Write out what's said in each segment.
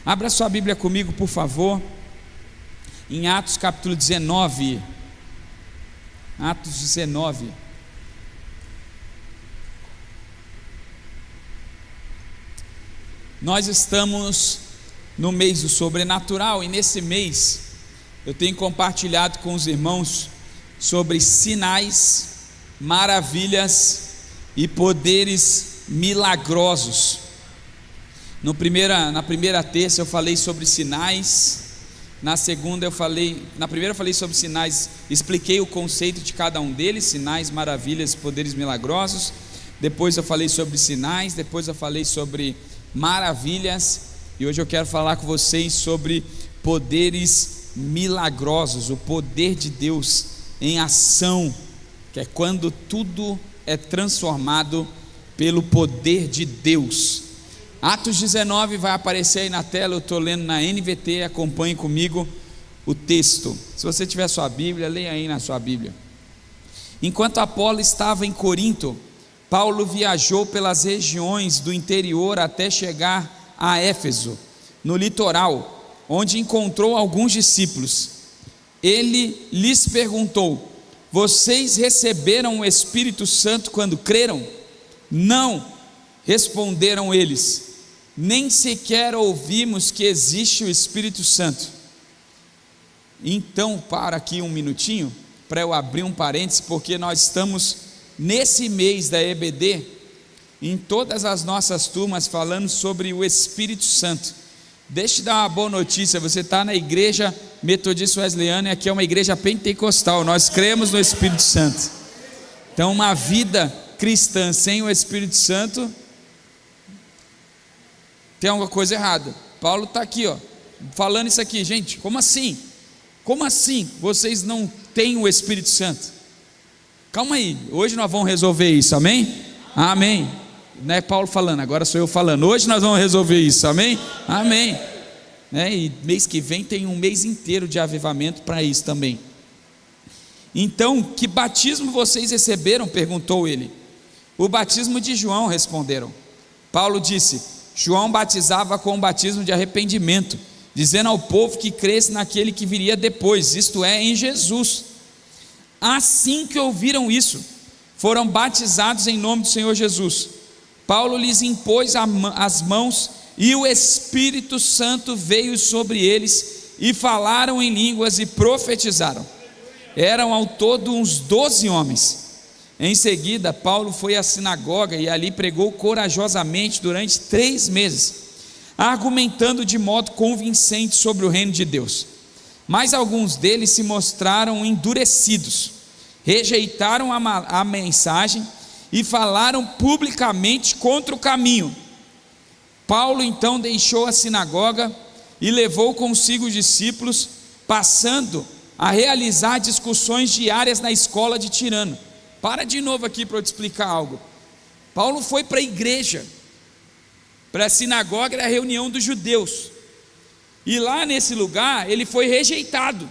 Abra sua Bíblia comigo, por favor, em Atos capítulo 19. Atos 19. Nós estamos no mês do sobrenatural, e nesse mês eu tenho compartilhado com os irmãos sobre sinais, maravilhas e poderes milagrosos. Na primeira terça eu falei sobre sinais, na primeira eu falei sobre sinais, expliquei o conceito de cada um deles, sinais, maravilhas, poderes milagrosos. Depois eu falei sobre sinais, depois eu falei sobre maravilhas, e hoje eu quero falar com vocês sobre poderes milagrosos, o poder de Deus em ação, que é quando tudo é transformado pelo poder de Deus. Atos 19 vai aparecer aí na tela, eu estou lendo na NVT, acompanhe comigo o texto. Se você tiver sua Bíblia, leia aí na sua Bíblia. Enquanto Apolo estava em Corinto, Paulo viajou pelas regiões do interior até chegar a Éfeso, no litoral, onde encontrou alguns discípulos. Ele lhes perguntou: vocês receberam o Espírito Santo quando creram? Não, responderam eles, nem sequer ouvimos que existe o Espírito Santo. Então, para aqui um minutinho, para eu abrir um parênteses, porque nós estamos nesse mês da EBD, em todas as nossas turmas, falando sobre o Espírito Santo. Deixa eu te dar uma boa notícia: você está na igreja metodista wesleyana, e aqui é uma igreja pentecostal, nós cremos no Espírito Santo. Então, uma vida cristã sem o Espírito Santo, tem alguma coisa errada. Paulo está aqui, falando isso aqui. Gente, como assim? Como assim vocês não têm o Espírito Santo? Calma aí, hoje nós vamos resolver isso, amém? Amém. Não é Paulo falando, agora sou eu falando. Hoje nós vamos resolver isso, amém? Amém. E mês que vem tem um mês inteiro de avivamento para isso também. Então, que batismo vocês receberam? Perguntou ele. O batismo de João, responderam. Paulo disse: João batizava com o batismo de arrependimento, dizendo ao povo que cresce naquele que viria depois, isto é, em Jesus. Assim que ouviram isso, foram batizados em nome do Senhor Jesus. Paulo lhes impôs as mãos, e o Espírito Santo veio sobre eles, e falaram em línguas e profetizaram. Eram ao todo uns 12 homens. Em seguida, Paulo foi à sinagoga e ali pregou corajosamente durante 3 meses, argumentando de modo convincente sobre o reino de Deus. Mas alguns deles se mostraram endurecidos, rejeitaram a mensagem e falaram publicamente contra o caminho. Paulo então deixou a sinagoga e levou consigo os discípulos, passando a realizar discussões diárias na escola de Tirano. Para de novo aqui para eu te explicar algo. Paulo foi para a igreja, para a sinagoga, era a reunião dos judeus, e lá nesse lugar ele foi rejeitado.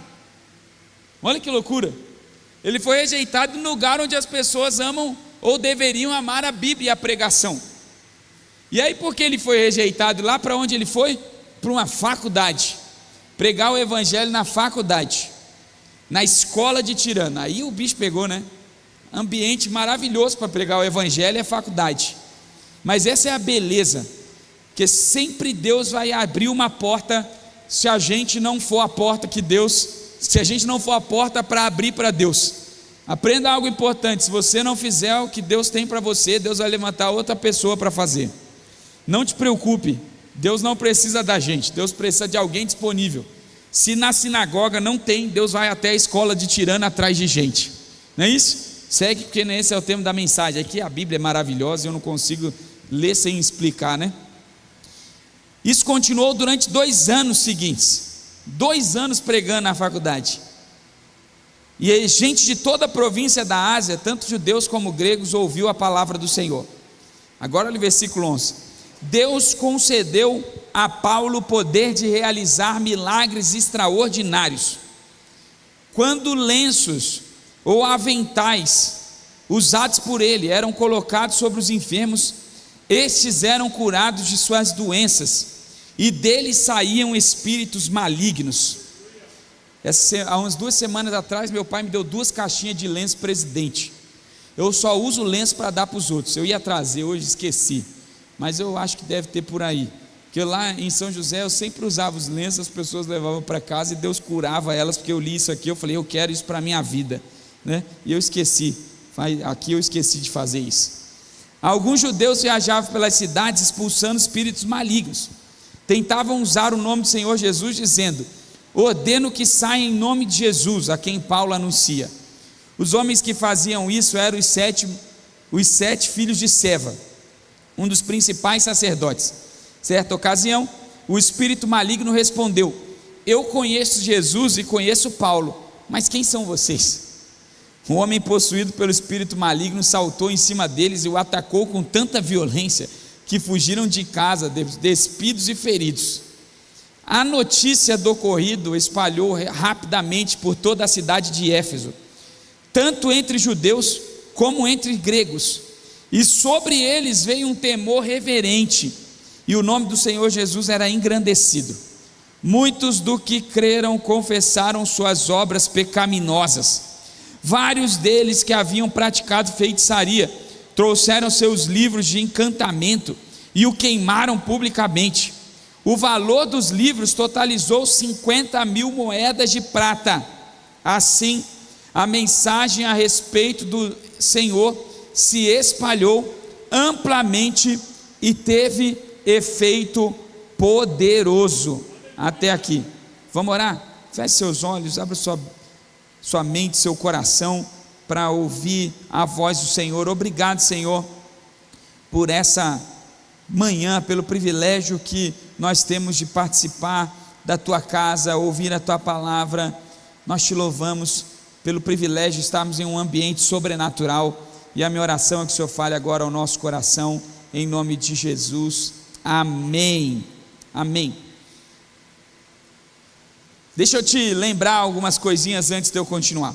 Olha que loucura! Ele foi rejeitado no lugar onde as pessoas amam ou deveriam amar a Bíblia e a pregação. E aí, porque ele foi rejeitado, lá para onde ele foi? Para uma faculdade, pregar o evangelho na faculdade, na escola de Tirano. Aí o bicho pegou, né? Ambiente maravilhoso para pregar o evangelho é faculdade. Mas essa é a beleza, que sempre Deus vai abrir uma porta, se a gente não for a porta que Deus, se a gente não for a porta para abrir para Deus. Aprenda algo importante: se você não fizer o que Deus tem para você, Deus vai levantar outra pessoa para fazer. Não te preocupe, Deus não precisa da gente, Deus precisa de alguém disponível. Se na sinagoga não tem, Deus vai até a escola de Tirano atrás de gente. Não é isso? Segue, porque esse é o tema da mensagem. Aqui a Bíblia é maravilhosa e eu não consigo ler sem explicar, né? Isso continuou durante 2 anos seguintes, 2 anos pregando na faculdade, e gente de toda a província da Ásia, tanto judeus como gregos, ouviu a palavra do Senhor. Agora olha o versículo 11. Deus concedeu a Paulo o poder de realizar milagres extraordinários. Quando lenços ou aventais usados por ele eram colocados sobre os enfermos, estes eram curados de suas doenças, e dele saíam espíritos malignos. Há umas 2 semanas atrás, meu pai me deu 2 caixinhas de lenço Presidente. Eu só uso lenço para dar para os outros. Eu ia trazer hoje, esqueci, mas eu acho que deve ter por aí, porque lá em São José eu sempre usava os lenços, as pessoas levavam para casa e Deus curava elas, porque eu li isso aqui, eu falei, eu quero isso para a minha vida, né? E eu esqueci, aqui eu esqueci de fazer isso. Alguns judeus viajavam pelas cidades expulsando espíritos malignos, tentavam usar o nome do Senhor Jesus, dizendo: ordeno que saia em nome de Jesus, a quem Paulo anuncia. Os homens que faziam isso eram os sete filhos de Seva, um dos principais sacerdotes. Certa ocasião, o espírito maligno respondeu: eu conheço Jesus e conheço Paulo, mas quem são vocês? Um homem possuído pelo espírito maligno saltou em cima deles e o atacou com tanta violência que fugiram de casa, despidos e feridos. A notícia do ocorrido espalhou rapidamente por toda a cidade de Éfeso, tanto entre judeus como entre gregos, e sobre eles veio um temor reverente, e o nome do Senhor Jesus era engrandecido. Muitos do que creram confessaram suas obras pecaminosas. Vários deles que haviam praticado feitiçaria trouxeram seus livros de encantamento e o queimaram publicamente. O valor dos livros totalizou 50.000 moedas de prata. Assim, a mensagem a respeito do Senhor se espalhou amplamente e teve efeito poderoso. Até aqui. Vamos orar? Feche seus olhos, abra sua mente, seu coração, para ouvir a voz do Senhor. Obrigado, Senhor, por essa manhã, pelo privilégio que nós temos de participar da Tua casa, ouvir a Tua palavra. Nós Te louvamos pelo privilégio de estarmos em um ambiente sobrenatural, e a minha oração é que o Senhor fale agora ao nosso coração, em nome de Jesus, amém, amém. Deixa eu te lembrar algumas coisinhas antes de eu continuar.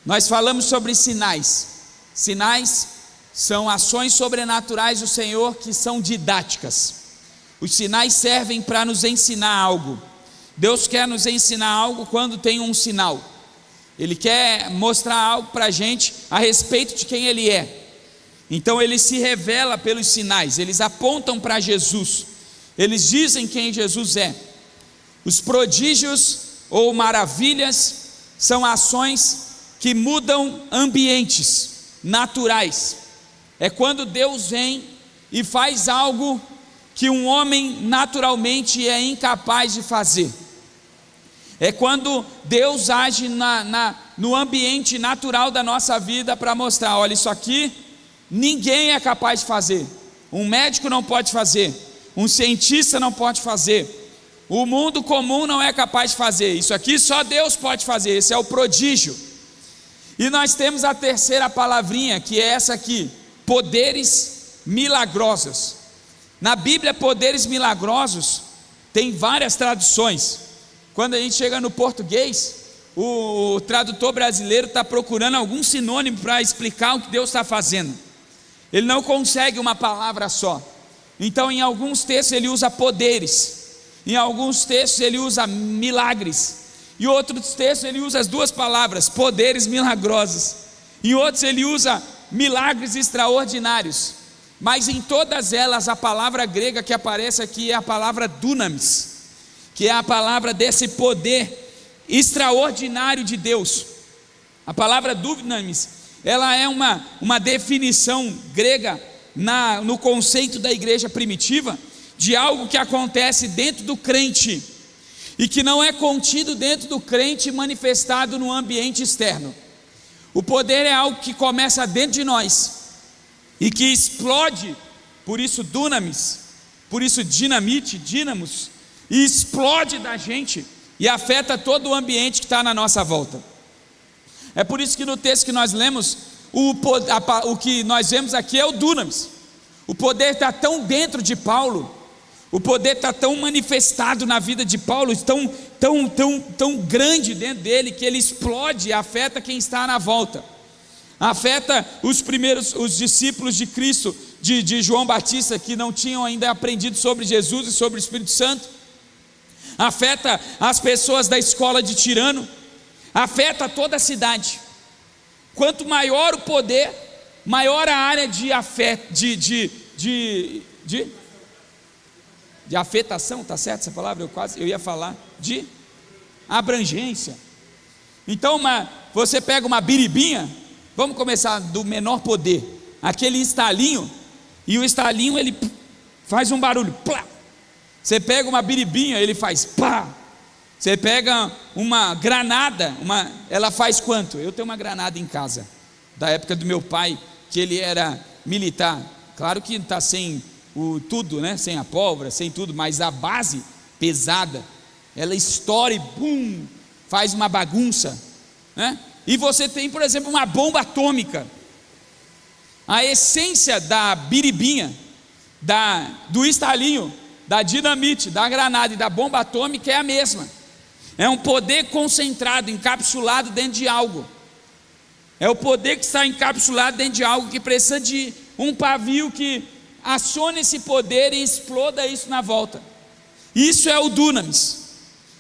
Nós falamos sobre sinais. Sinais são ações sobrenaturais do Senhor que são didáticas. Os sinais servem para nos ensinar algo. Deus quer nos ensinar algo quando tem um sinal. Ele quer mostrar algo para a gente a respeito de quem Ele é. Então Ele se revela pelos sinais, eles apontam para Jesus, eles dizem quem Jesus é. Os prodígios ou maravilhas são ações que mudam ambientes naturais. É quando Deus vem e faz algo que um homem naturalmente é incapaz de fazer. É quando Deus age no ambiente natural da nossa vida para mostrar: olha, isso aqui ninguém é capaz de fazer. Um médico não pode fazer, um cientista não pode fazer, o mundo comum não é capaz de fazer. Isso aqui só Deus pode fazer. Esse é o prodígio. E nós temos a terceira palavrinha, que é essa aqui: poderes milagrosos. Na Bíblia, poderes milagrosos tem várias traduções. Quando a gente chega no português, o tradutor brasileiro está procurando algum sinônimo para explicar o que Deus está fazendo. Ele não consegue uma palavra só. Então, em alguns textos ele usa poderes, em alguns textos ele usa milagres, em outros textos ele usa as duas palavras, poderes milagrosos, em outros ele usa milagres extraordinários. Mas em todas elas a palavra grega que aparece aqui é a palavra dunamis, que é a palavra desse poder extraordinário de Deus. A palavra dunamis, ela é uma definição grega no conceito da igreja primitiva, de algo que acontece dentro do crente, e que não é contido dentro do crente e manifestado no ambiente externo. O poder é algo que começa dentro de nós, e que explode, por isso dunamis, por isso dinamite, dínamos, e explode da gente, e afeta todo o ambiente que está na nossa volta. É por isso que no texto que nós lemos, o que nós vemos aqui é o dunamis. O poder está tão dentro de Paulo, o poder está tão manifestado na vida de Paulo, tão grande dentro dele, que ele explode e afeta quem está na volta. Afeta os discípulos de Cristo de João Batista, que não tinham ainda aprendido sobre Jesus e sobre o Espírito Santo, afeta as pessoas da escola de Tirano, afeta toda a cidade. Quanto maior o poder, maior a área de afeto, de afetação, está certo essa palavra? Eu ia falar de abrangência. Então você pega uma biribinha, vamos começar do menor poder, aquele estalinho, e o estalinho ele faz um barulho, plá. Você pega uma biribinha, ele faz pá. Você pega uma granada, ela faz quanto? Eu tenho uma granada em casa, da época do meu pai, que ele era militar. Claro que está sem tudo, né? Sem a pólvora, sem tudo, mas a base pesada, ela estoura e bum, faz uma bagunça, né? E você tem, por exemplo, uma bomba atômica. A essência da biribinha, do estalinho, da dinamite, da granada e da bomba atômica é a mesma. É um poder concentrado, encapsulado dentro de algo. É o poder que está encapsulado dentro de algo que precisa de um pavio que acione esse poder e exploda isso na volta. Isso é o dunamis.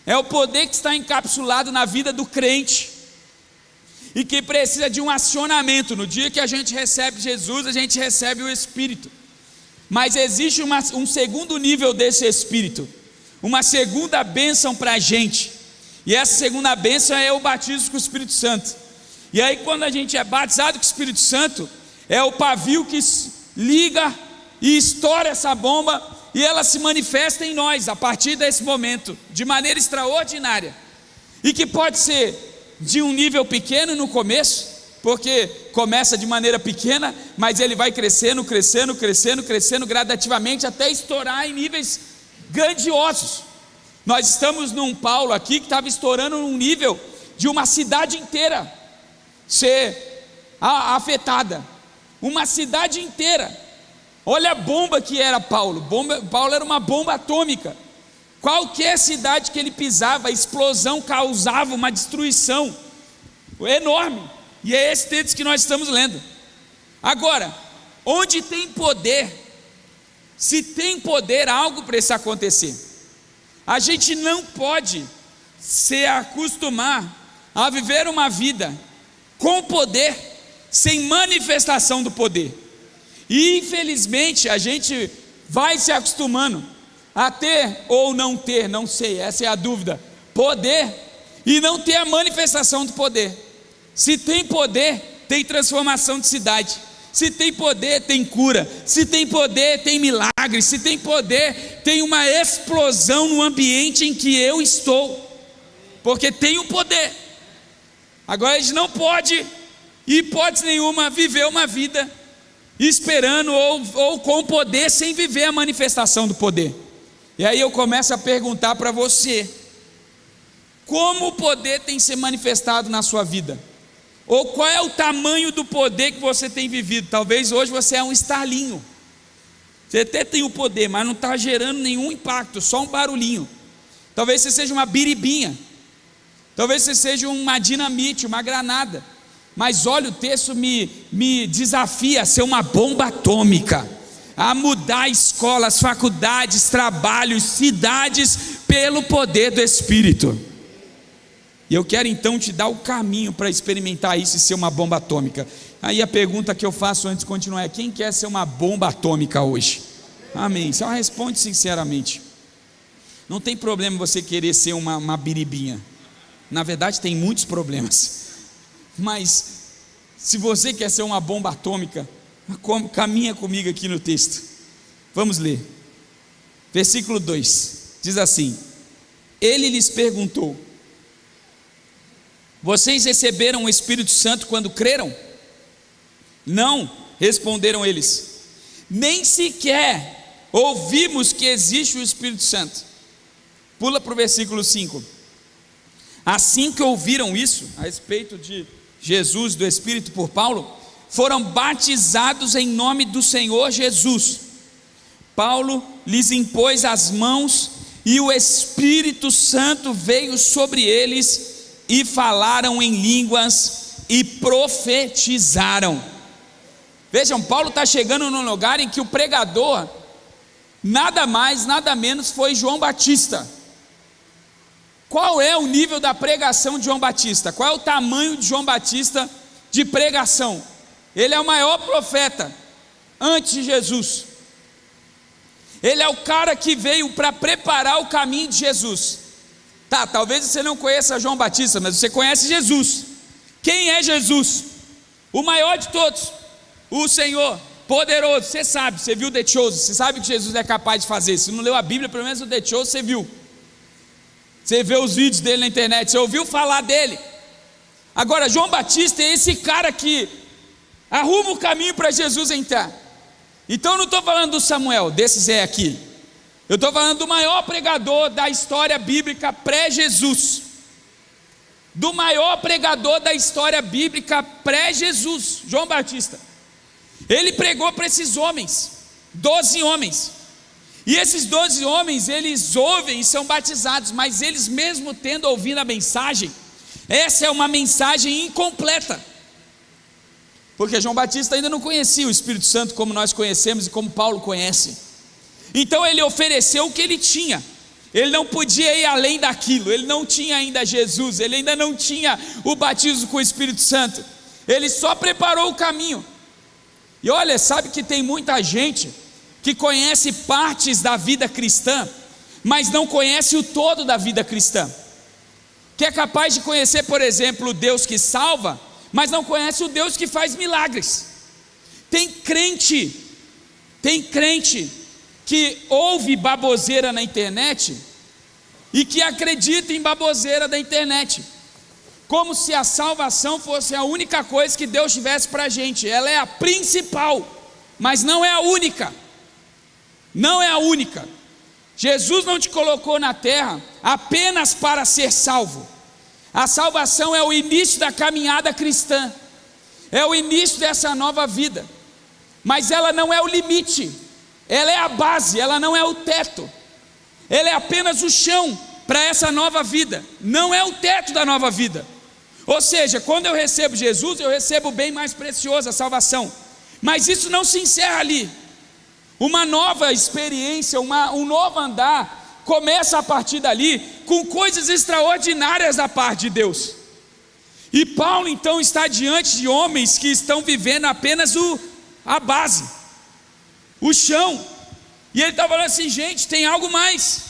É o poder que está encapsulado na vida do crente e que precisa de um acionamento. No dia que a gente recebe Jesus, a gente recebe o Espírito. Mas existe um segundo nível desse Espírito, uma segunda bênção para a gente. E essa segunda bênção é o batismo com o Espírito Santo. E aí quando a gente é batizado com o Espírito Santo, é o pavio que liga e estoura essa bomba, e ela se manifesta em nós a partir desse momento, de maneira extraordinária, e que pode ser de um nível pequeno no começo, porque começa de maneira pequena, mas ele vai crescendo gradativamente, até estourar em níveis grandiosos. Nós estamos num Paulo aqui que estava estourando num nível de uma cidade inteira ser afetada, uma cidade inteira. Olha a bomba que era Paulo. Paulo era uma bomba atômica. Qualquer cidade que ele pisava, a explosão causava uma destruição enorme. E é esse texto que nós estamos lendo. Agora, onde tem poder, se tem poder, algo precisa acontecer. A gente não pode se acostumar a viver uma vida com poder, sem manifestação do poder. E infelizmente a gente vai se acostumando a ter ou não ter, não sei, essa é a dúvida, poder, e não ter a manifestação do poder. Se tem poder, tem transformação de cidade. Se tem poder, tem cura. Se tem poder, tem milagre. Se tem poder, tem uma explosão no ambiente em que eu estou, porque tem o poder. Agora a gente não pode, hipótese nenhuma, viver uma vida esperando ou com poder, sem viver a manifestação do poder. E aí eu começo a perguntar para você: como o poder tem se manifestado na sua vida? Ou qual é o tamanho do poder que você tem vivido? Talvez hoje você é um estalinho, você até tem o poder, mas não está gerando nenhum impacto, só um barulhinho. Talvez você seja uma biribinha, talvez você seja uma dinamite, uma granada. Mas olha, o texto me desafia a ser uma bomba atômica, a mudar escolas, faculdades, trabalhos, cidades, pelo poder do Espírito. E eu quero então te dar o caminho para experimentar isso e ser uma bomba atômica. Aí a pergunta que eu faço antes de continuar é: quem quer ser uma bomba atômica hoje? Amém. Só responde sinceramente. Não tem problema você querer ser uma biribinha. Na verdade tem muitos problemas. Mas se você quer ser uma bomba atômica, caminha comigo aqui no texto. Vamos ler. Versículo 2 diz assim: ele lhes perguntou: vocês receberam o Espírito Santo quando creram? Não, responderam eles. Nem sequer ouvimos que existe o Espírito Santo. Pula para o versículo 5. Assim que ouviram isso, a respeito de Jesus, do Espírito por Paulo, foram batizados em nome do Senhor Jesus. Paulo lhes impôs as mãos e o Espírito Santo veio sobre eles, e falaram em línguas e profetizaram. Vejam, Paulo está chegando num lugar em que o pregador, nada mais, nada menos, foi João Batista. Qual é o nível da pregação de João Batista? Qual é o tamanho de João Batista de pregação? Ele é o maior profeta antes de Jesus. Ele é o cara que veio para preparar o caminho de Jesus. Tá, talvez você não conheça João Batista, mas você conhece Jesus. Quem é Jesus? O maior de todos, o Senhor poderoso. Você sabe, você viu The Chosen, você sabe que Jesus é capaz de fazer. Se não leu a Bíblia, pelo menos o The Chosen você viu. Você vê os vídeos dele na internet, você ouviu falar dele. Agora, João Batista é esse cara que arruma o caminho para Jesus entrar. Então eu não estou falando do Samuel, desse Zé aqui. Eu estou falando do maior pregador da história bíblica pré-Jesus. Do maior pregador da história bíblica pré-Jesus, João Batista. Ele pregou para esses homens, 12 homens. E esses 12 homens, eles ouvem e são batizados, mas eles mesmo tendo ouvido a mensagem, essa é uma mensagem incompleta. Porque João Batista ainda não conhecia o Espírito Santo como nós conhecemos e como Paulo conhece. Então ele ofereceu o que ele tinha. Ele não podia ir além daquilo. Ele não tinha ainda Jesus. Ele ainda não tinha o batismo com o Espírito Santo. Ele só preparou o caminho. E olha, sabe que tem muita gente que conhece partes da vida cristã, mas não conhece o todo da vida cristã. Que é capaz de conhecer, por exemplo, o Deus que salva, mas não conhece o Deus que faz milagres. Tem crente que ouve baboseira na internet e que acredita em baboseira da internet, como se a salvação fosse a única coisa que Deus tivesse para a gente. Ela é a principal, mas não é a única. Não é a única. Jesus não te colocou na terra apenas para ser salvo. A salvação é o início da caminhada cristã, é o início dessa nova vida, mas ela não é o limite, ela é a base, ela não é o teto, ela é apenas o chão para essa nova vida, não é o teto da nova vida. Ou seja, quando eu recebo Jesus, eu recebo o bem mais precioso, a salvação, mas isso não se encerra ali. Uma nova experiência, um novo andar começa a partir dali, com coisas extraordinárias da parte de Deus. E Paulo então está diante de homens que estão vivendo apenas a base, o chão. E ele está falando assim: gente, tem algo mais.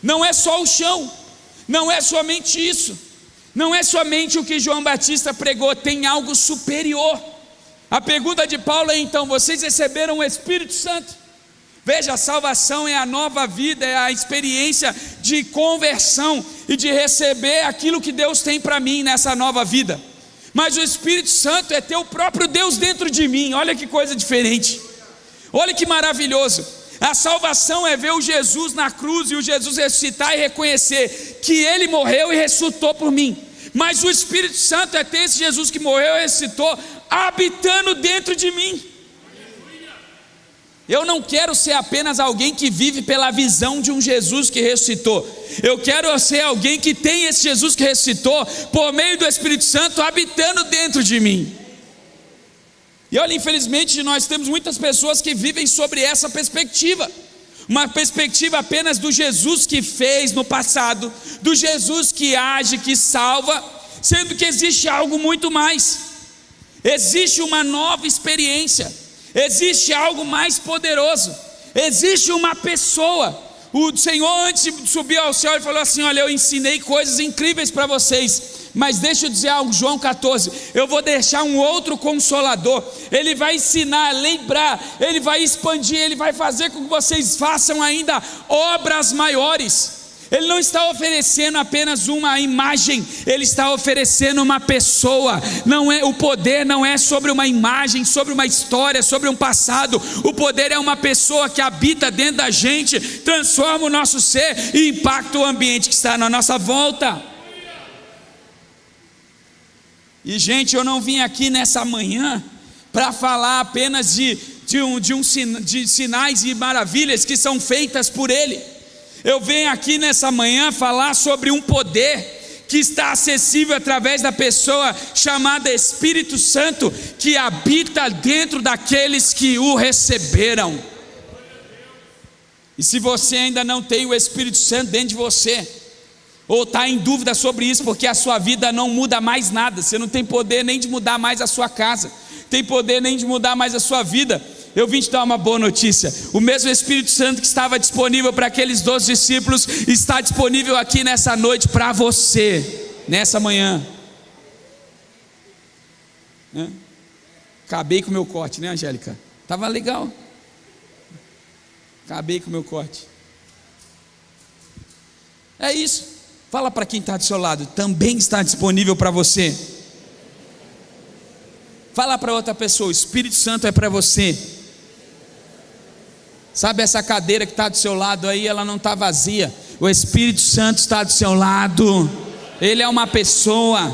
Não é só o chão, não é somente isso, não é somente o que João Batista pregou, tem algo superior. A pergunta de Paulo é então: vocês receberam o Espírito Santo? Veja, a salvação é a nova vida, é a experiência de conversão e de receber aquilo que Deus tem para mim nessa nova vida. Mas o Espírito Santo é ter o próprio Deus dentro de mim. Olha que coisa diferente, olha que maravilhoso. A salvação é ver o Jesus na cruz e o Jesus ressuscitar e reconhecer que Ele morreu e ressuscitou por mim. Mas o Espírito Santo é ter esse Jesus que morreu e ressuscitou habitando dentro de mim. Eu não quero ser apenas alguém que vive pela visão de um Jesus que ressuscitou. Eu quero ser alguém que tem esse Jesus que ressuscitou por meio do Espírito Santo habitando dentro de mim. E olha, infelizmente nós temos muitas pessoas que vivem sobre essa perspectiva, uma perspectiva apenas do Jesus que fez no passado, do Jesus que age, que salva, sendo que existe algo muito mais. Existe uma nova experiência, existe algo mais poderoso, existe uma pessoa. O Senhor, antes de subir ao céu, Ele falou assim: olha, eu ensinei coisas incríveis para vocês, mas deixa eu dizer algo, João 14, eu vou deixar um outro Consolador. Ele vai ensinar, lembrar, Ele vai expandir, Ele vai fazer com que vocês façam ainda obras maiores. Ele não está oferecendo apenas uma imagem, Ele está oferecendo uma pessoa. Não é, o poder não é sobre uma imagem, sobre uma história, sobre um passado. O poder é uma pessoa que habita dentro da gente, transforma o nosso ser e impacta o ambiente que está na nossa volta. E gente, eu não vim aqui nessa manhã para falar apenas de sinais e maravilhas que são feitas por Ele. Eu venho aqui nessa manhã falar sobre um poder que está acessível através da pessoa chamada Espírito Santo, que habita dentro daqueles que o receberam. E se você ainda não tem o Espírito Santo dentro de você, ou está em dúvida sobre isso, porque a sua vida não muda mais nada, você não tem poder nem de mudar mais a sua casa, tem poder nem de mudar mais a sua vida, eu vim te dar uma boa notícia: o mesmo Espírito Santo que estava disponível para aqueles 12 discípulos, está disponível aqui nessa noite para você, nessa manhã. Acabei com o meu corte, né, Angélica? Estava legal. Acabei com o meu corte. É isso. Fala para quem está do seu lado: também está disponível para você. Fala para outra pessoa: o Espírito Santo é para você. Sabe essa cadeira que está do seu lado aí, ela não está vazia. O Espírito Santo está do seu lado. Ele é uma pessoa.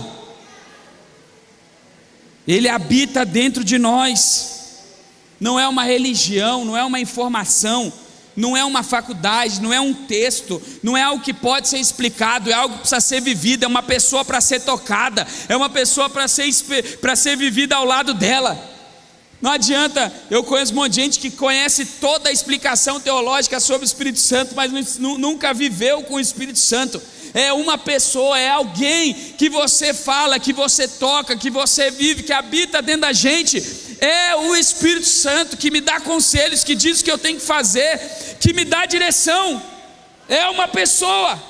Ele habita dentro de nós. Não é uma religião, não é uma informação, não é uma faculdade, não é um texto, não é algo que pode ser explicado, é algo que precisa ser vivido, é uma pessoa para ser tocada, é uma pessoa para ser vivida ao lado dela. Não adianta, eu conheço um monte de gente que conhece toda a explicação teológica sobre o Espírito Santo, mas nunca viveu com o Espírito Santo. É uma pessoa, é alguém que você fala, que você toca, que você vive, que habita dentro da gente. É o Espírito Santo que me dá conselhos, que diz o que eu tenho que fazer, que me dá direção. É uma pessoa.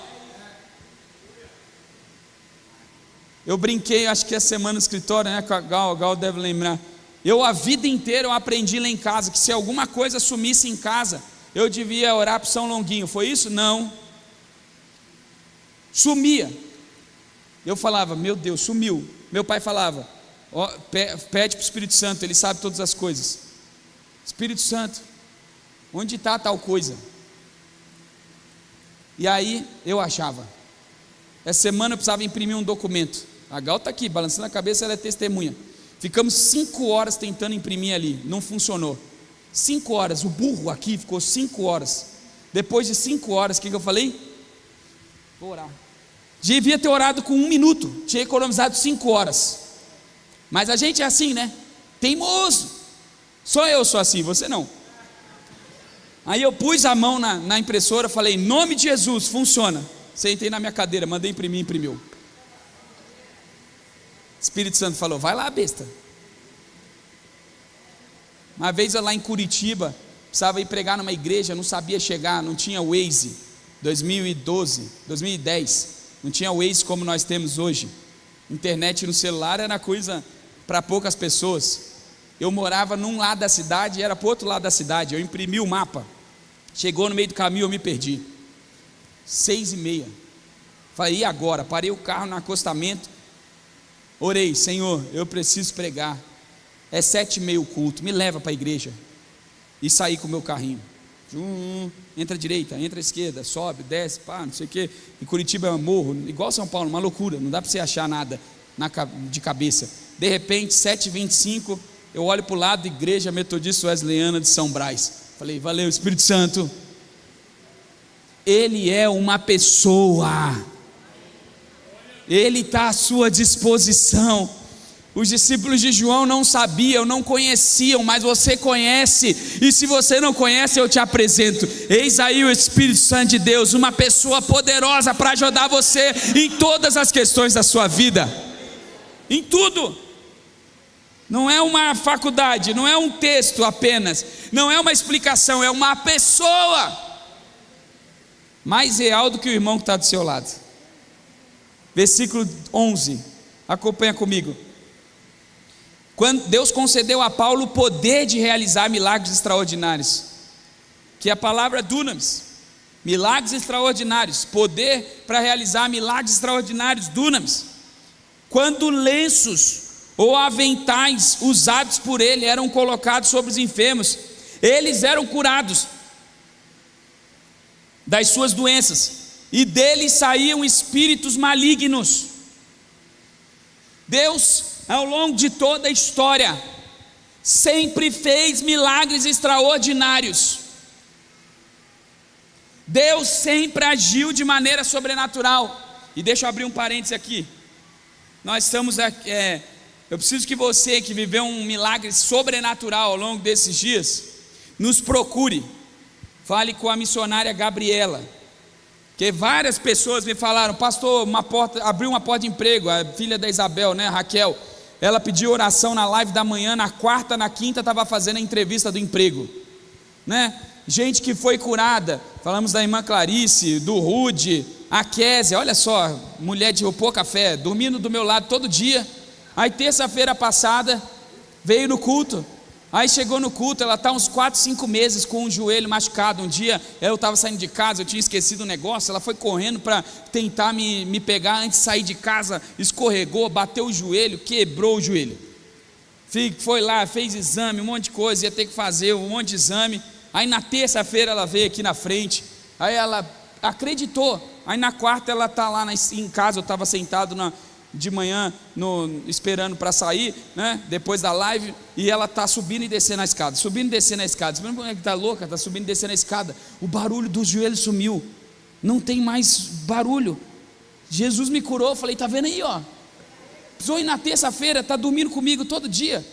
Eu brinquei, acho que é semana no escritório, né, com a Gal deve lembrar. A vida inteira eu aprendi lá em casa que se alguma coisa sumisse em casa, eu devia orar para São Longuinho. Foi isso? Não. Sumia. Eu falava: meu Deus, sumiu. Meu pai falava: pede para o Espírito Santo, ele sabe todas as coisas. Espírito Santo, onde está tal coisa? E aí eu achava. Essa semana eu precisava imprimir um documento. A Gal está aqui, balançando a cabeça, ela é testemunha. Ficamos 5 horas tentando imprimir ali, não funcionou. 5 horas, o burro aqui ficou 5 horas. Depois de 5 horas, o que eu falei? Vou orar. Devia ter orado com 1 minuto, tinha economizado 5 horas. Mas a gente é assim, né? Teimoso. Só eu sou assim, você não. Aí eu pus a mão na impressora, falei: em nome de Jesus, funciona. Sentei na minha cadeira, mandei imprimir, imprimiu. Espírito Santo falou: vai lá, besta. Uma vez eu lá em Curitiba, precisava ir pregar numa igreja, não sabia chegar, não tinha Waze. 2010, não tinha Waze como nós temos hoje. Internet no celular era coisa para poucas pessoas. Eu morava num lado da cidade e era para o outro lado da cidade. Eu imprimi o mapa, chegou no meio do caminho, eu me perdi. 6h30, falei: e agora? Parei o carro no acostamento, orei: Senhor, eu preciso pregar, é 7h30 o culto, me leva para a igreja. E saí com o meu carrinho. Entra à direita, entra à esquerda, sobe, desce, pá, não sei o que. Em Curitiba é um morro, igual São Paulo, uma loucura, não dá para você achar nada de cabeça. De repente, 7h25, eu olho para o lado, Igreja Metodista Wesleyana de São Brás. Falei: valeu, Espírito Santo. Ele é uma pessoa, Ele está à sua disposição. Os discípulos de João não sabiam, não conheciam, mas você conhece, e se você não conhece, eu te apresento. Eis aí o Espírito Santo de Deus, uma pessoa poderosa para ajudar você em todas as questões da sua vida, em tudo. Não é uma faculdade, não é um texto apenas, não é uma explicação, é uma pessoa mais real do que o irmão que está do seu lado. Versículo 11, acompanha comigo. Quando Deus concedeu a Paulo o poder de realizar milagres extraordinários, que é a palavra dunamis, milagres extraordinários, poder para realizar milagres extraordinários, dunamis. Quando lenços ou aventais usados por ele eram colocados sobre os enfermos, eles eram curados das suas doenças, e deles saíam espíritos malignos. Deus, ao longo de toda a história, sempre fez milagres extraordinários. Deus sempre agiu de maneira sobrenatural. E deixa eu abrir um parêntese aqui. Nós estamos aqui, eu preciso que você que viveu um milagre sobrenatural ao longo desses dias, nos procure. Fale com a missionária Gabriela, que várias pessoas me falaram: pastor, abriu uma porta de emprego. A filha da Isabel, né, Raquel, ela pediu oração na live da manhã, na quarta, na quinta estava fazendo a entrevista do emprego, né? Gente que foi curada, falamos da irmã Clarice, do Rude, a Késia, olha só, mulher de pouca fé, dormindo do meu lado todo dia. Aí terça-feira passada, veio no culto. Aí chegou no culto, ela está uns 4, 5 meses com o joelho machucado. Um dia eu estava saindo de casa, eu tinha esquecido o negócio, ela foi correndo para tentar me pegar antes de sair de casa, escorregou, bateu o joelho, quebrou o joelho. Foi lá, fez exame, um monte de coisa, ia ter que fazer um monte de exame. Aí na terça-feira ela veio aqui na frente, aí ela acreditou. Aí na quarta ela está lá em casa, eu estava sentado de manhã esperando para sair, né, depois da live, e ela está subindo e descendo a escada, subindo e descendo a escada. Você como é que está louca? Está subindo e descendo a escada, o barulho dos joelhos sumiu, não tem mais barulho. Jesus me curou. Eu falei: está vendo aí, ó, precisou ir na terça-feira, está dormindo comigo todo dia,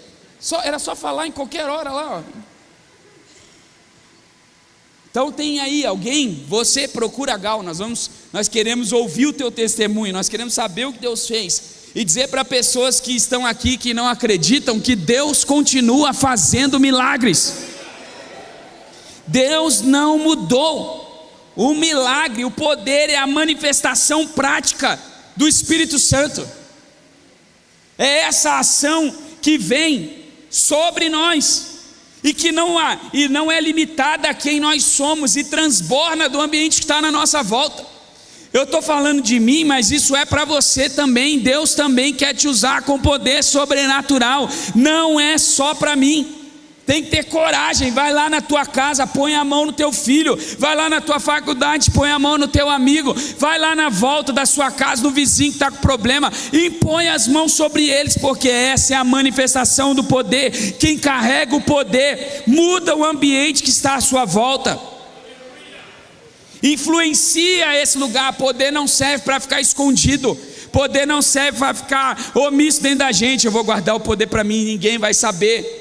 era só falar em qualquer hora lá, ó. Então tem aí alguém, você procura a Gal, nós queremos ouvir o teu testemunho, nós queremos saber o que Deus fez, e dizer para pessoas que estão aqui, que não acreditam, que Deus continua fazendo milagres. Deus não mudou. O milagre, o poder é a manifestação prática do Espírito Santo, é essa ação que vem sobre nós, e que não é limitada a quem nós somos, e transborda do ambiente que está na nossa volta. Eu estou falando de mim, mas isso é para você também. Deus também quer te usar com poder sobrenatural, não é só para mim. Tem que ter coragem. Vai lá na tua casa, põe a mão no teu filho. Vai lá na tua faculdade, põe a mão no teu amigo. Vai lá na volta da sua casa, no vizinho que está com problema, e põe as mãos sobre eles, porque essa é a manifestação do poder. Quem carrega o poder muda o ambiente que está à sua volta, influencia esse lugar. Poder não serve para ficar escondido, poder não serve para ficar omisso dentro da gente. Eu vou guardar o poder para mim, ninguém vai saber.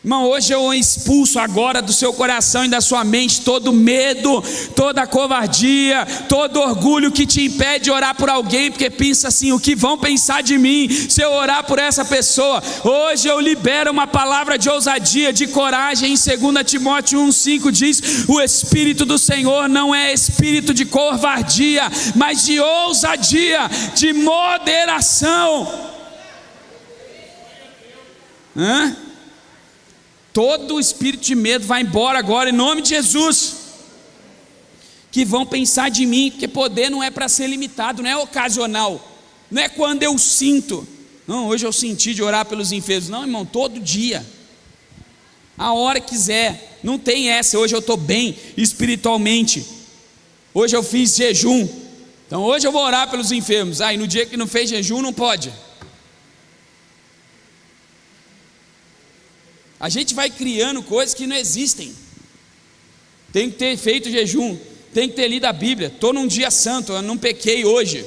Irmão, hoje eu expulso agora do seu coração e da sua mente todo medo, toda covardia, todo orgulho que te impede de orar por alguém, porque pensa assim: o que vão pensar de mim se eu orar por essa pessoa? Hoje eu libero uma palavra de ousadia, de coragem. Em 2 Timóteo 1,5 diz: o Espírito do Senhor não é espírito de covardia, mas de ousadia, de moderação. Todo o espírito de medo vai embora agora, em nome de Jesus. Que vão pensar de mim, porque poder não é para ser limitado, não é ocasional, não é quando eu sinto. Não, hoje eu senti de orar pelos enfermos. Não, irmão, todo dia, a hora que quiser. Não tem essa: hoje eu estou bem espiritualmente, hoje eu fiz jejum, então hoje eu vou orar pelos enfermos. Aí no dia que não fez jejum não pode. A gente vai criando coisas que não existem. Tem que ter feito jejum, tem que ter lido a Bíblia. Estou num dia santo, eu não pequei hoje.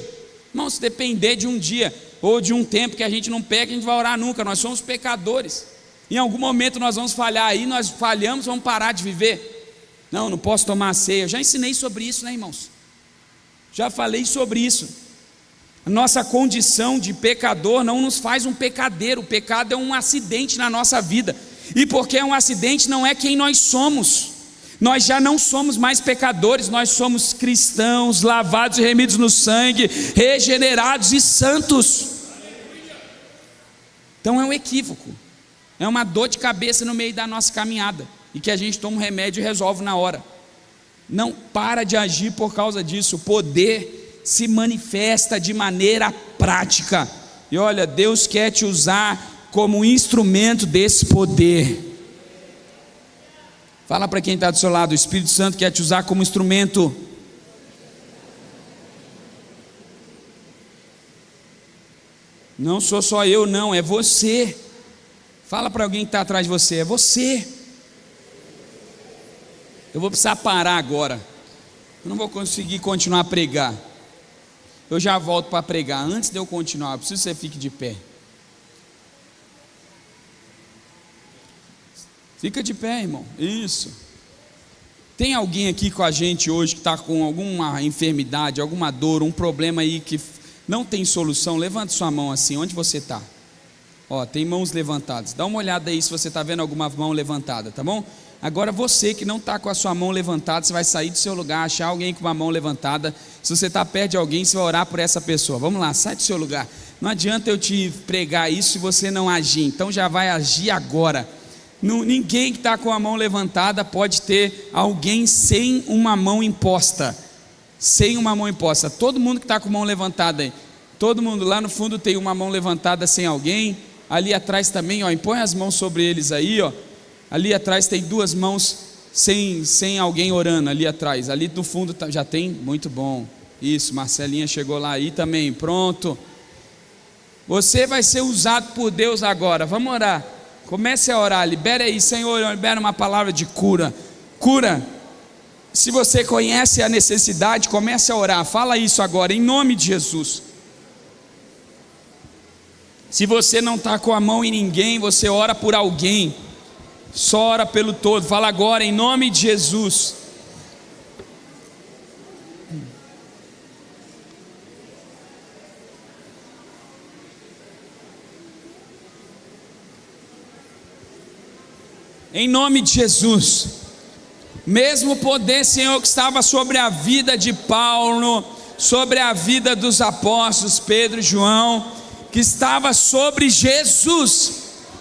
Irmão, se depender de um dia ou de um tempo que a gente não peca, a gente vai orar nunca. Nós somos pecadores. Em algum momento nós vamos falhar, aí nós falhamos, vamos parar de viver. Não posso tomar a ceia. Eu já ensinei sobre isso, né, irmãos? Já falei sobre isso. A nossa condição de pecador não nos faz um pecadeiro. O pecado é um acidente na nossa vida. E porque é um acidente, não é quem nós somos. Nós já não somos mais pecadores, nós somos cristãos, lavados e remidos no sangue, regenerados e santos. Então é um equívoco, é uma dor de cabeça no meio da nossa caminhada, e que a gente toma um remédio e resolve na hora. Não para de agir por causa disso. O poder se manifesta de maneira prática, e olha, Deus quer te usar como instrumento desse poder. Fala para quem está do seu lado: o Espírito Santo quer te usar como instrumento. Não sou só eu, não, é você. Fala para alguém que está atrás de você: é você. Eu vou precisar parar agora, eu não vou conseguir continuar a pregar. Eu já volto para pregar. Antes de eu continuar, eu preciso que você fique de pé. Fica de pé, irmão. Isso. Tem alguém aqui com a gente hoje que está com alguma enfermidade, alguma dor, um problema aí que não tem solução? Levante sua mão assim, onde você está? Ó, tem mãos levantadas. Dá uma olhada aí se você está vendo alguma mão levantada, tá bom? Agora você que não está com a sua mão levantada, você vai sair do seu lugar, achar alguém com uma mão levantada. Se você está perto de alguém, você vai orar por essa pessoa. Vamos lá, sai do seu lugar. Não adianta eu te pregar isso se você não agir. Então já vai agir agora. Ninguém que está com a mão levantada pode ter alguém sem uma mão imposta. Sem uma mão imposta. Todo mundo que está com a mão levantada aí. Todo mundo lá no fundo tem uma mão levantada sem alguém. Ali atrás também, ó, impõe as mãos sobre eles aí, ó. Ali atrás tem duas mãos sem alguém orando ali atrás. Ali no fundo já tem, muito bom. Isso, Marcelinha chegou lá aí também, pronto. Você vai ser usado por Deus agora. Vamos orar. Comece a orar, libere aí, Senhor, libera uma palavra de cura. Cura. Se você conhece a necessidade, comece a orar. Fala isso agora, em nome de Jesus. Se você não está com a mão em ninguém, você ora por alguém. Só ora pelo todo. Fala agora, em nome de Jesus. Em nome de Jesus. Mesmo poder, Senhor, que estava sobre a vida de Paulo, sobre a vida dos apóstolos Pedro e João, que estava sobre Jesus,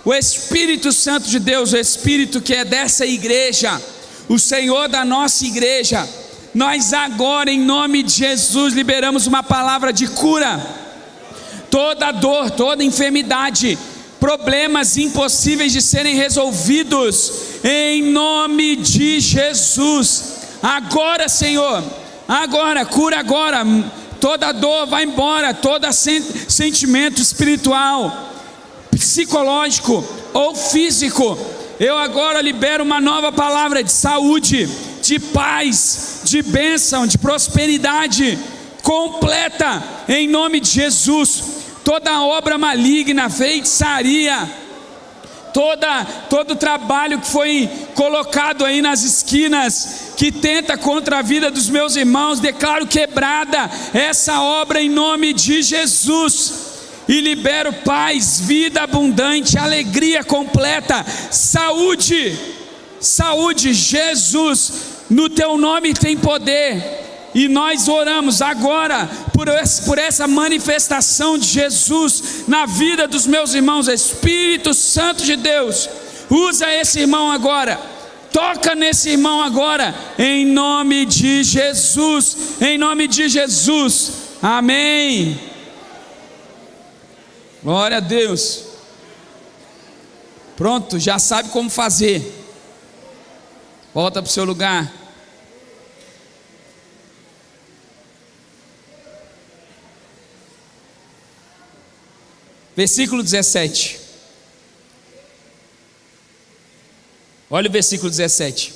o Espírito Santo de Deus, o Espírito que é dessa igreja, o Senhor da nossa igreja, nós agora em nome de Jesus liberamos uma palavra de cura. Toda dor, toda enfermidade, problemas impossíveis de serem resolvidos, em nome de Jesus, agora Senhor, agora, cura agora, toda dor vai embora, todo sentimento espiritual, psicológico ou físico, eu agora libero uma nova palavra de saúde, de paz, de bênção, de prosperidade completa, em nome de Jesus. Toda obra maligna, feitiçaria, todo trabalho que foi colocado aí nas esquinas, que tenta contra a vida dos meus irmãos, declaro quebrada essa obra em nome de Jesus, e libero paz, vida abundante, alegria completa, saúde, Jesus, no teu nome tem poder. E nós oramos agora por essa manifestação de Jesus na vida dos meus irmãos. Espírito Santo de Deus, usa esse irmão agora, toca nesse irmão agora, em nome de Jesus, em nome de Jesus, amém. Glória a Deus. Pronto, já sabe como fazer. Volta para o seu lugar. Versículo 17. Olha o versículo 17.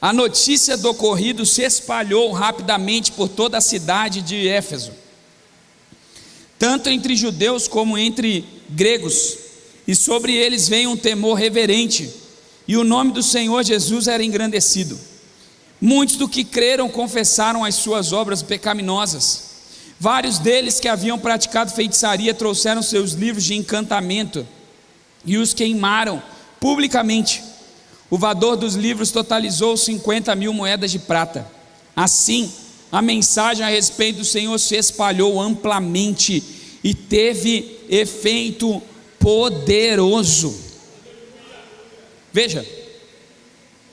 A notícia do ocorrido se espalhou rapidamente por toda a cidade de Éfeso, tanto entre judeus como entre gregos, e sobre eles veio um temor reverente, e o nome do Senhor Jesus era engrandecido. Muitos do que creram confessaram as suas obras pecaminosas. Vários deles que haviam praticado feitiçaria trouxeram seus livros de encantamento e os queimaram publicamente. O valor dos livros totalizou 50.000 moedas de prata. Assim, a mensagem a respeito do Senhor se espalhou amplamente e teve efeito poderoso. Veja,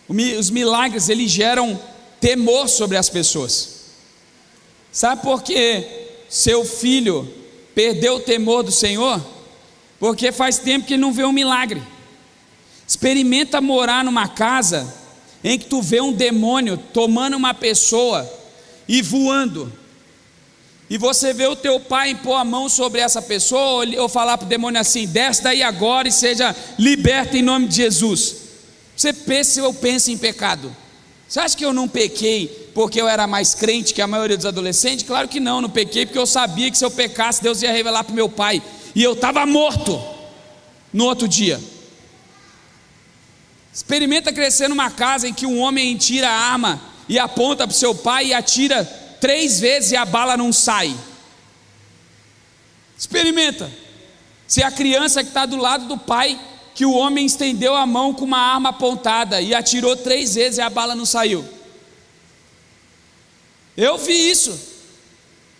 os milagres eles geram temor sobre as pessoas. Sabe por que seu filho perdeu o temor do Senhor? Porque faz tempo que ele não vê um milagre. Experimenta morar numa casa em que tu vê um demônio tomando uma pessoa e voando, e você vê o teu pai impor a mão sobre essa pessoa, ou falar para o demônio assim: desce daí agora e seja liberto em nome de Jesus. Você pensa ou pensa em pecado? Você acha que eu não pequei porque eu era mais crente que a maioria dos adolescentes? Claro que não pequei porque eu sabia que se eu pecasse, Deus ia revelar para o meu pai, e eu estava morto no outro dia. Experimenta crescer numa casa em que um homem tira a arma e aponta para o seu pai e atira 3 vezes e a bala não sai. Experimenta ser a criança que está do lado do pai, que o homem estendeu a mão com uma arma apontada e atirou 3 vezes e a bala não saiu. Eu vi isso.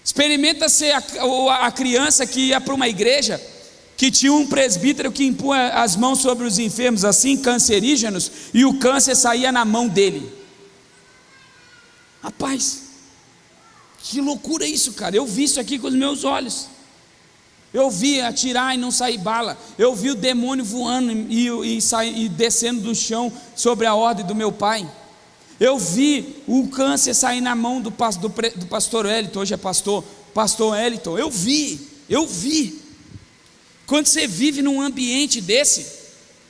Experimenta ser a criança que ia para uma igreja que tinha um presbítero que impunha as mãos sobre os enfermos assim, cancerígenos, e o câncer saía na mão dele. Rapaz, que loucura isso, cara. Eu vi isso aqui com os meus olhos. Eu vi atirar e não sair bala. Eu vi o demônio voando e descendo do chão sobre a ordem do meu pai. Eu vi o câncer sair na mão do pastor Wellington, hoje é pastor Wellington. Eu vi. Quando você vive num ambiente desse,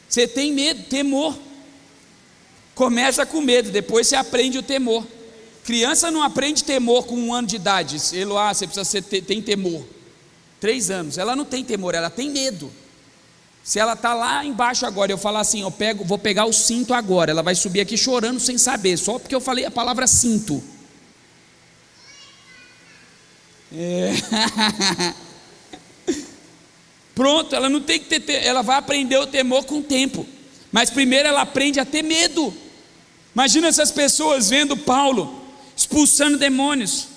você tem medo, temor. Começa com medo, depois você aprende o temor. Criança não aprende temor com 1 ano de idade. Eloá, você precisa tem temor. 3 anos, ela não tem temor, ela tem medo. Se ela está lá embaixo agora, eu falar assim, vou pegar o cinto agora, ela vai subir aqui chorando sem saber, só porque eu falei a palavra cinto. Pronto, ela não tem que ter, ela vai aprender o temor com o tempo, mas primeiro ela aprende a ter medo. Imagina essas pessoas vendo Paulo expulsando demônios,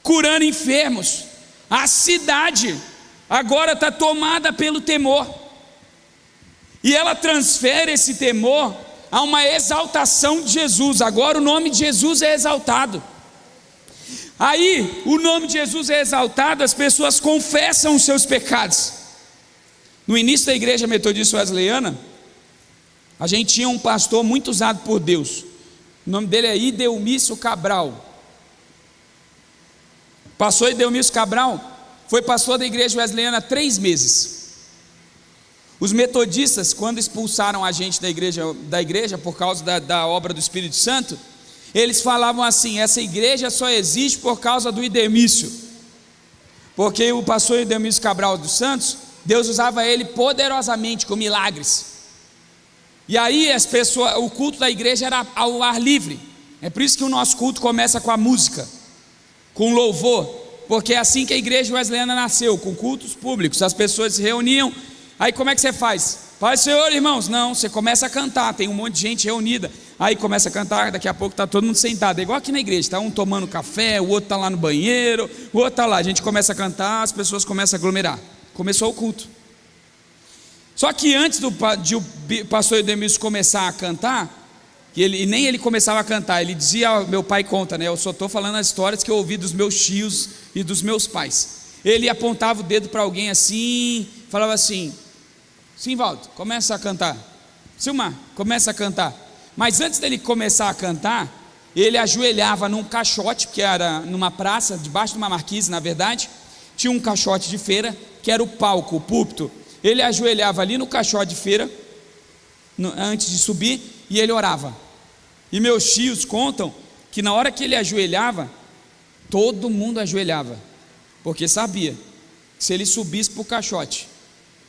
curando enfermos. A cidade agora está tomada pelo temor, e ela transfere esse temor a uma exaltação de Jesus. Agora o nome de Jesus é exaltado. Aí o nome de Jesus é exaltado, as pessoas confessam os seus pecados. No início da igreja metodista wesleyana, a gente tinha um pastor muito usado por Deus. O nome dele é Idelmício Cabral. Pastor Idelmício Cabral foi pastor da igreja wesleyana 3 meses. Os metodistas, quando expulsaram a gente da igreja por causa da obra do Espírito Santo, eles falavam assim: essa igreja só existe por causa do Idelmício, porque o pastor Idelmício Cabral dos Santos, Deus usava ele poderosamente com milagres. E aí o culto da igreja era ao ar livre. É por isso que o nosso culto começa com a música, com louvor, porque é assim que a igreja wesleyana nasceu, com cultos públicos. As pessoas se reuniam. Aí como é que você faz? Paz do Senhor, irmãos. Não, você começa a cantar, tem um monte de gente reunida. Aí começa a cantar, daqui a pouco está todo mundo sentado. É igual aqui na igreja, está um tomando café, o outro está lá no banheiro, o outro está lá. A gente começa a cantar, as pessoas começam a aglomerar. Começou o culto. Só que antes de o pastor Idelmício começar a cantar, e nem ele começava a cantar, ele dizia, meu pai conta, né? Eu só estou falando as histórias que eu ouvi dos meus tios e dos meus pais. Ele apontava o dedo para alguém assim, falava assim: Simvaldo, começa a cantar. Silmar, começa a cantar. Mas antes dele começar a cantar, ele ajoelhava num caixote, que era numa praça, debaixo de uma marquise, na verdade, tinha um caixote de feira, que era o palco, o púlpito. Ele ajoelhava ali no caixote de feira, antes de subir, e ele orava. E meus tios contam que na hora que ele ajoelhava, todo mundo ajoelhava, porque sabia que se ele subisse para o caixote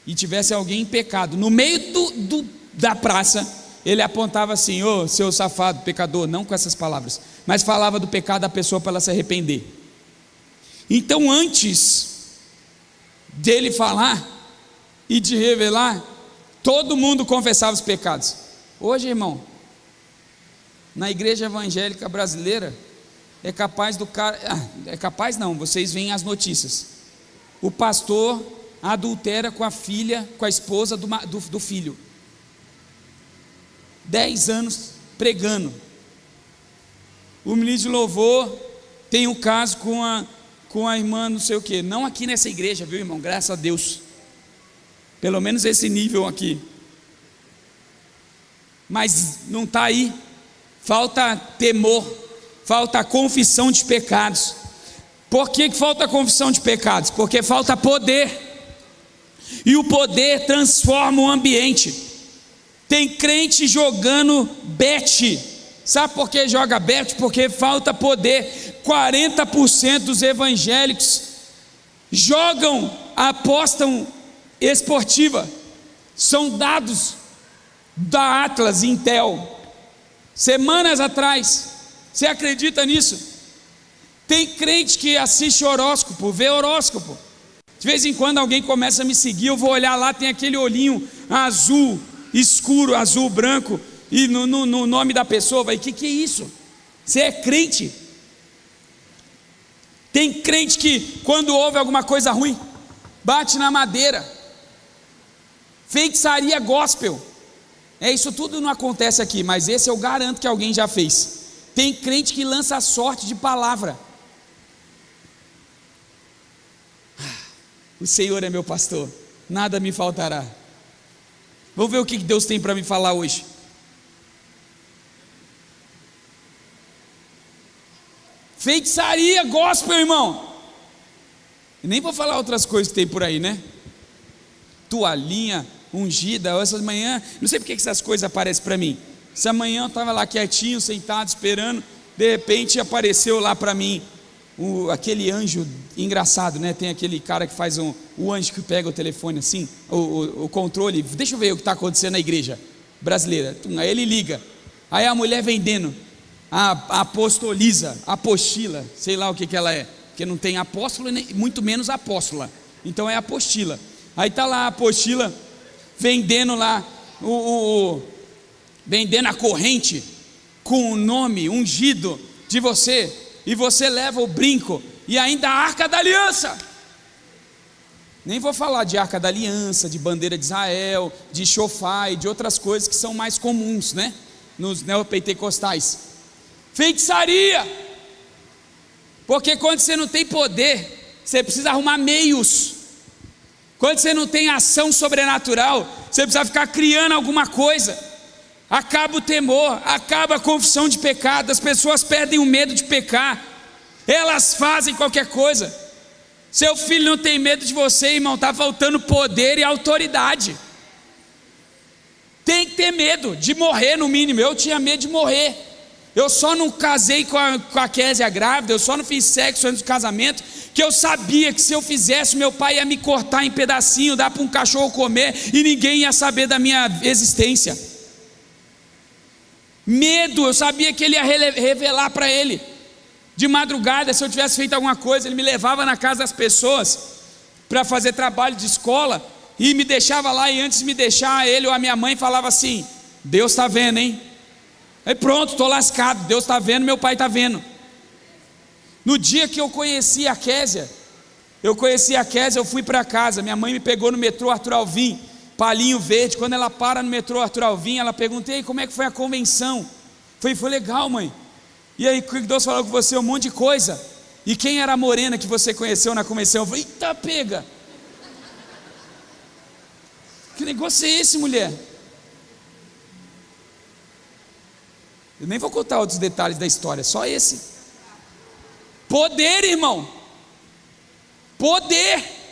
e tivesse alguém em pecado no meio da praça, ele apontava assim: ô seu safado, pecador, não com essas palavras, mas falava do pecado da pessoa para ela se arrepender. Então, antes dele falar e de revelar, todo mundo confessava os pecados. Hoje, irmão, na igreja evangélica brasileira, é capaz do cara, é capaz não, vocês veem as notícias, o pastor adultera com a filha, com a esposa do filho, 10 anos pregando. O ministro de louvor tem um caso com a irmã não sei o que, não aqui nessa igreja, viu, irmão, graças a Deus, pelo menos esse nível aqui, mas não está aí. Falta temor, falta confissão de pecados. Por que falta confissão de pecados? Porque falta poder, e o poder transforma o ambiente. Tem crente jogando bete Sabe por que joga bet? Porque falta poder. 40% dos evangélicos apostam esportiva. São dados da Atlas Intel, semanas atrás. Você acredita nisso? Tem crente que assiste horóscopo, vê horóscopo. De vez em quando alguém começa a me seguir, eu vou olhar lá, tem aquele olhinho azul escuro, azul branco, e no nome da pessoa, vai, que é isso? Você é crente? Tem crente que quando ouve alguma coisa ruim, bate na madeira. Feitiçaria gospel. Isso tudo não acontece aqui, mas esse eu garanto que alguém já fez. Tem crente que lança sorte de palavra. O Senhor é meu pastor, nada me faltará. Vamos ver o que Deus tem para me falar hoje. Feitiçaria gospel, irmão. E nem vou falar outras coisas que tem por aí, né? Toalhinha ungida. Essa manhã, não sei porque que essas coisas aparecem para mim. Essa manhã eu estava lá quietinho, sentado, esperando. De repente apareceu lá para mim aquele anjo engraçado, né? Tem aquele cara que faz o anjo que pega o telefone assim, o controle. Deixa eu ver o que está acontecendo na igreja brasileira. Aí ele liga. Aí a mulher vendendo a apostoliza, apostila, sei lá o que ela é, porque não tem apóstolo, nem, muito menos apóstola. Então é apostila. Aí está lá a apostila vendendo lá vendendo a corrente com o nome ungido de você, e você leva o brinco e ainda a arca da aliança. Nem vou falar de arca da aliança, de bandeira de Israel, de chofar e de outras coisas que são mais comuns, né? Nos neopentecostais. Feitiçaria, porque quando você não tem poder, você precisa arrumar meios. Quando você não tem ação sobrenatural, você precisa ficar criando alguma coisa. Acaba o temor, acaba a confissão de pecado, as pessoas perdem o medo de pecar, elas fazem qualquer coisa. Seu filho não tem medo de você, irmão, está faltando poder e autoridade. Tem que ter medo de morrer, no mínimo. Eu tinha medo de morrer. Eu só não casei com a Késia grávida, eu só não fiz sexo antes do casamento, que eu sabia que se eu fizesse, meu pai ia me cortar em pedacinho, dar para um cachorro comer, e ninguém ia saber da minha existência. Medo, eu sabia que ele ia revelar para ele. De madrugada, se eu tivesse feito alguma coisa, ele me levava na casa das pessoas para fazer trabalho de escola, e me deixava lá, e antes de me deixar, ele ou a minha mãe falava assim: Deus está vendo, hein? Aí pronto, estou lascado, Deus está vendo, meu pai está vendo. No dia que eu conheci a Késia, eu fui para casa, minha mãe me pegou no metrô Arthur Alvim, Palinho Verde. Quando ela para no metrô Arthur Alvim, ela pergunta: e aí, como é que foi a convenção? Foi legal, mãe. E aí, o que Deus falou com você? Um monte de coisa. E quem era a morena que você conheceu na convenção? Eu falei: eita, pega. Que negócio é esse, mulher? Eu nem vou contar outros detalhes da história, só esse. Poder, irmão. Poder.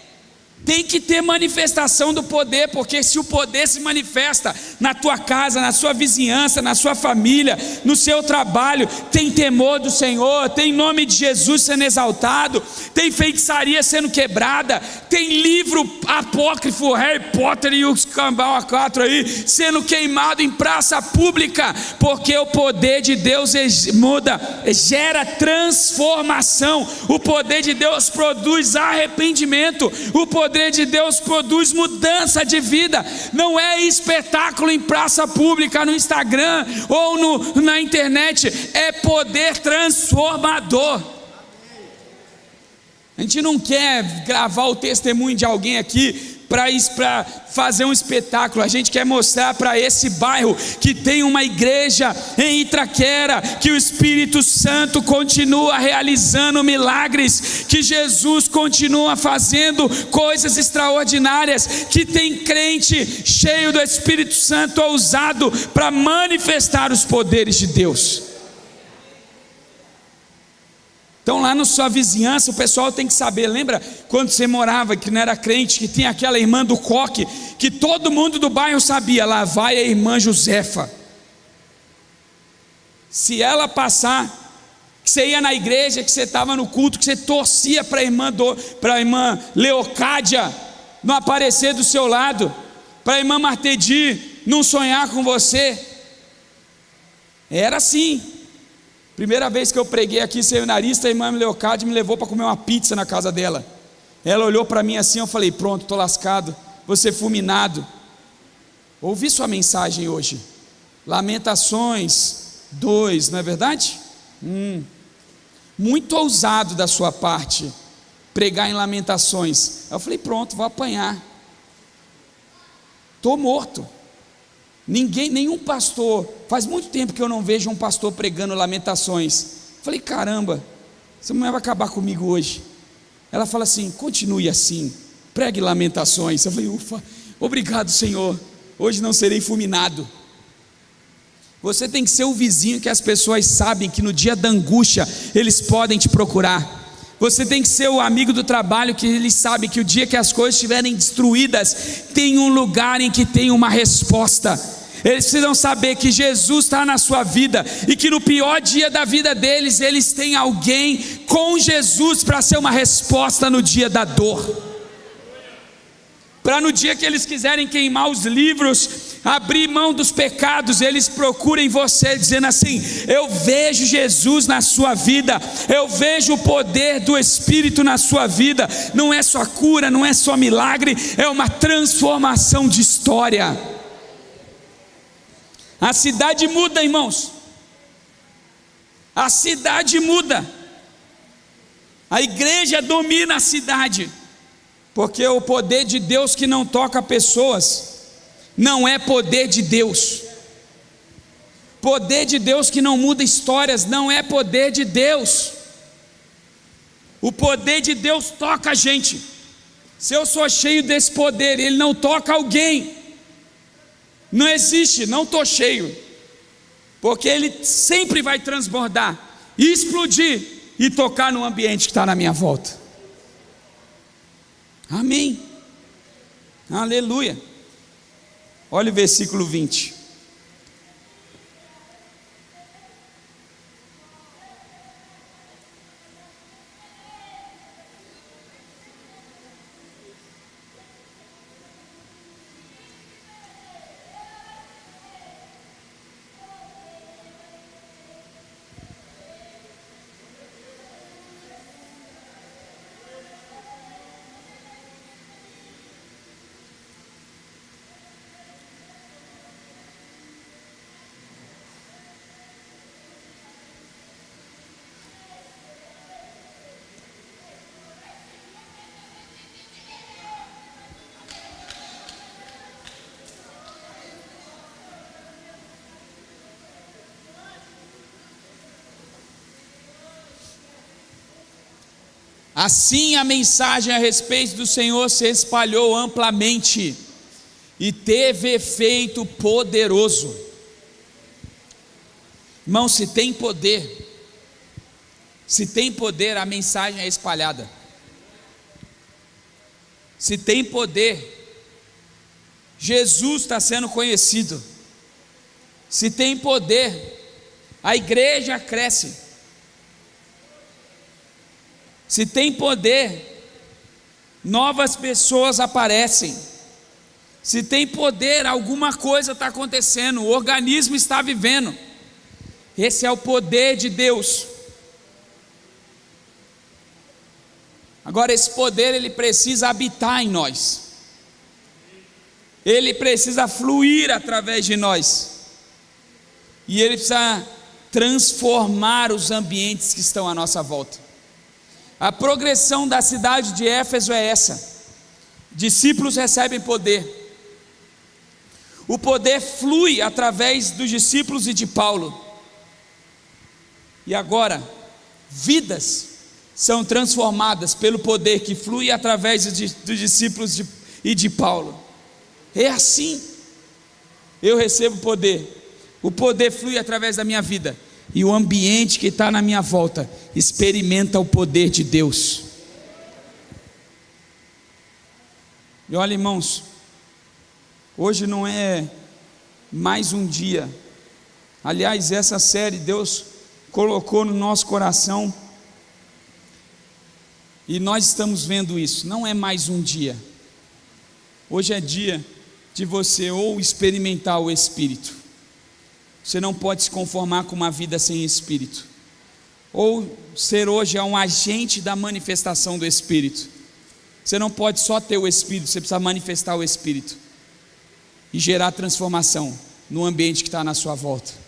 Tem que ter manifestação do poder, porque se o poder se manifesta na tua casa, na sua vizinhança, na sua família, no seu trabalho, tem temor do Senhor, tem nome de Jesus sendo exaltado, tem feitiçaria sendo quebrada, tem livro apócrifo, Harry Potter e os cambau a quatro aí, sendo queimado em praça pública, porque o poder de Deus gera transformação, o poder de Deus produz arrependimento, o poder de Deus produz mudança de vida. Não é espetáculo em praça pública, no Instagram ou na internet, é poder transformador. A gente não quer gravar o testemunho de alguém aqui para fazer um espetáculo. A gente quer mostrar para esse bairro que tem uma igreja em Itaquera, que o Espírito Santo continua realizando milagres, que Jesus continua fazendo coisas extraordinárias, que tem crente cheio do Espírito Santo ousado para manifestar os poderes de Deus. Então lá na sua vizinhança o pessoal tem que saber. Lembra quando você morava, que não era crente, que tinha aquela irmã do coque, que todo mundo do bairro sabia: lá vai a irmã Josefa. Se ela passar, que você ia na igreja, que você estava no culto, que você torcia para a irmã Leocádia não aparecer do seu lado, para a irmã Martedi não sonhar com você. Era assim. Primeira vez que eu preguei aqui seminarista, a irmã Leocádia me levou para comer uma pizza na casa dela. Ela olhou para mim assim, eu falei: pronto, estou lascado, vou ser fulminado. Ouvi sua mensagem hoje, Lamentações 2, não é verdade? Muito ousado da sua parte pregar em Lamentações. Eu falei: pronto, vou apanhar, estou morto. Nenhum pastor, faz muito tempo que eu não vejo um pastor pregando Lamentações. Falei: caramba, essa mulher vai acabar comigo hoje. Ela fala assim: continue assim, pregue Lamentações. Eu falei: ufa, obrigado, Senhor, hoje não serei fulminado. Você tem que ser o vizinho que as pessoas sabem que no dia da angústia eles podem te procurar. Você tem que ser o amigo do trabalho que eles sabem que o dia que as coisas estiverem destruídas, tem um lugar em que tem uma resposta. Eles precisam saber que Jesus está na sua vida e que no pior dia da vida deles, eles têm alguém com Jesus para ser uma resposta no dia da dor. Para no dia que eles quiserem queimar os livros, abrir mão dos pecados, eles procurem você, dizendo assim: eu vejo Jesus na sua vida, eu vejo o poder do Espírito na sua vida. Não é só cura, não é só milagre, é uma transformação de história. A cidade muda, irmãos, a cidade muda, a igreja domina a cidade, porque o poder de Deus que não toca pessoas não é poder de Deus. Poder de Deus que não muda histórias não é poder de Deus. O poder de Deus toca a gente. Se eu sou cheio desse poder e ele não toca alguém, não existe, não estou cheio, porque ele sempre vai transbordar, explodir e tocar no ambiente que está na minha volta. Amém, aleluia. Olha o versículo 20. Assim a mensagem a respeito do Senhor se espalhou amplamente e teve efeito poderoso. Irmão, se tem poder, a mensagem é espalhada. Se tem poder, Jesus está sendo conhecido. Se tem poder, a igreja cresce. Se tem poder, novas pessoas aparecem. Se tem poder, alguma coisa está acontecendo, o organismo está vivendo. Esse é o poder de Deus. Agora, esse poder, ele precisa habitar em nós. Ele precisa fluir através de nós. E ele precisa transformar os ambientes que estão à nossa volta. A progressão da cidade de Éfeso é essa: discípulos recebem poder, o poder flui através dos discípulos e de Paulo, e agora vidas são transformadas pelo poder que flui através dos discípulos e de Paulo. É assim. Eu recebo poder, o poder flui através da minha vida, e o ambiente que está na minha volta experimenta o poder de Deus. E olha, irmãos, hoje não é mais um dia Aliás, essa série Deus colocou no nosso coração, e nós estamos vendo isso. Não é mais um dia. Hoje é dia de você ou experimentar o Espírito. Você não pode se conformar com uma vida sem Espírito. Ou ser hoje um agente da manifestação do Espírito. Você não pode só ter o Espírito, você precisa manifestar o Espírito e gerar transformação no ambiente que está na sua volta.